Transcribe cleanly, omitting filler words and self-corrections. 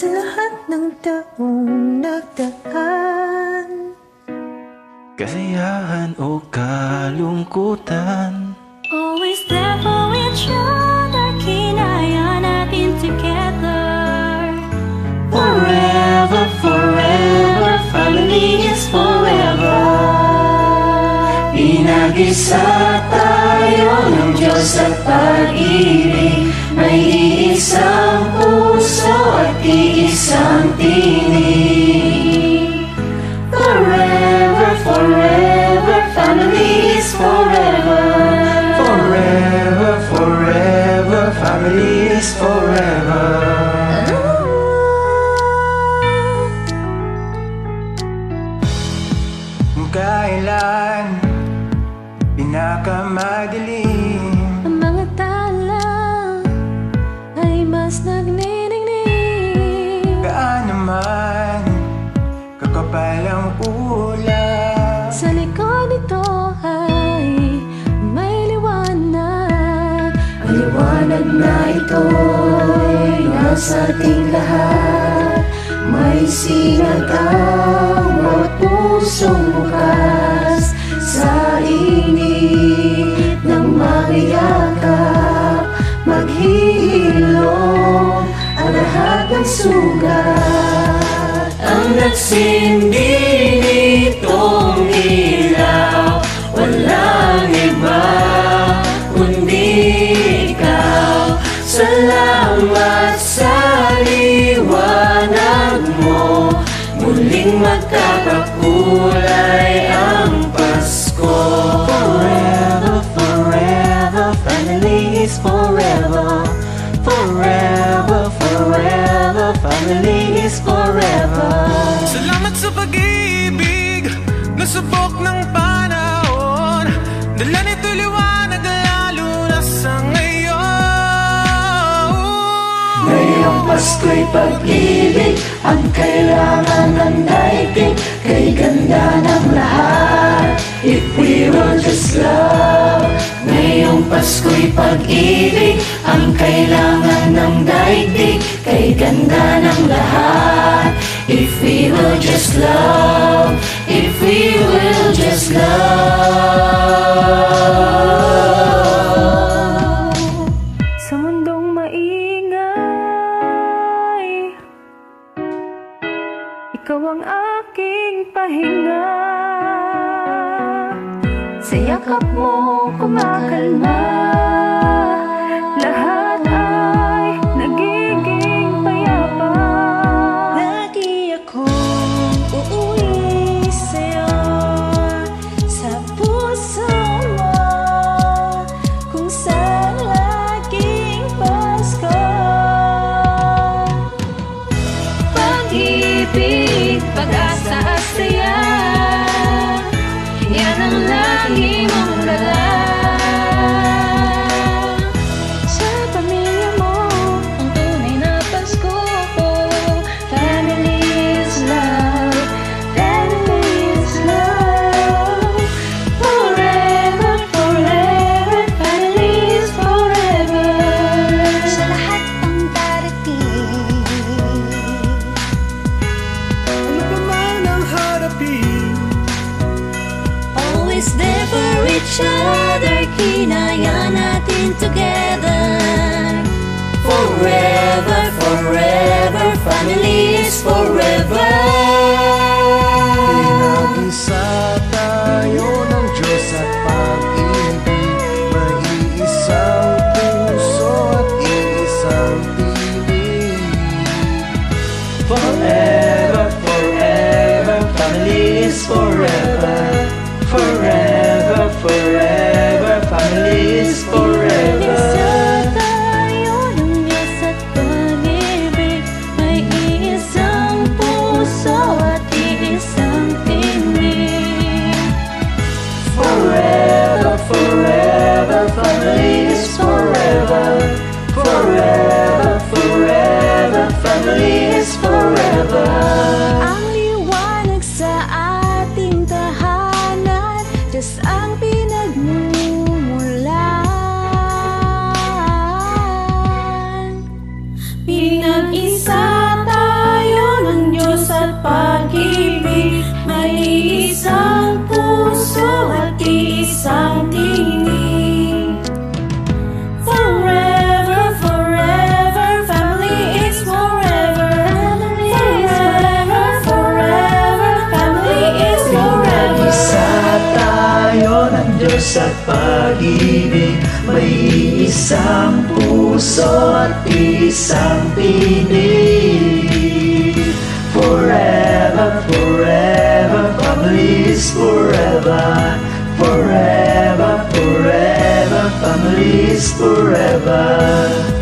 sa lahat ng taong nagdaan. Kasiyahan o kalungkutan, Always there for each other, kinaya natin together. forever, forever, family is forever. Inagisa tayo ng Diyos at pag-ibig, may iisang puso at iisang tinig. Forever, forever, family is forever. Forever, forever, family is forever. Kailan pinakamadilim, Ang mga tala ay mas nagniningning. gaano man kakapal ang ulap, Sa likod nito ay may liwanag. Ang liwanag na ito'y nasa ating lahat. May sinag ang bawat pusong bukas. Sa init ng magiyakap, maghihilom ang lahat ng sugat. ang nagsindi nitong ilaw, walang iba kundi ikaw. Salamat sa liwanag mo, muling magkakakulay ang Pasko. Forever, forever, family is forever. Forever, forever, family is forever. Salamat sa pag-ibig na subok ng panahon. Dala nito liwanag lalo na sa ngayon. Ngayong Pasko'y pag-ibig ang kailangan ng daigdig. Kay ganda ng lahat, if we will just love. Ngayong Pasko'y pag-ibig ang kailangan ng daigdig. Kay ganda ng lahat, if we will just love. If we will just love. Sa mundong maingay, ikaw ang aking pahinga. Sa yakap mo kumakalma, lahat ay nagiging payapa. Lagi akong uuwi sa'yo, sa puso mo, kung saan laging Pasko. Pag-ibig, pag-asa at saya, yan ang lagi mong dala. Sa pamilya mo, ang tunay na Pasko. Family is love, family is love. Forever, forever, family is forever. Sa lahat ng darating, Ano pa man ang harapin, Always there for each other, kinaya natin together. forever, forever, family is forever. Inagisa tayo ng Diyos at pag-ibig, may iisang puso at iisang tinig. Forever, forever, family is forever. Forever, forever, family is forever. Iisang puso at isang tinig. Forever, forever, family is forever. Forever, forever, family is forever. Isa tayo ng Diyos at pag-ibig, may isang puso at isang tinig. Forever, forever, family is forever. Forever, forever, family is forever.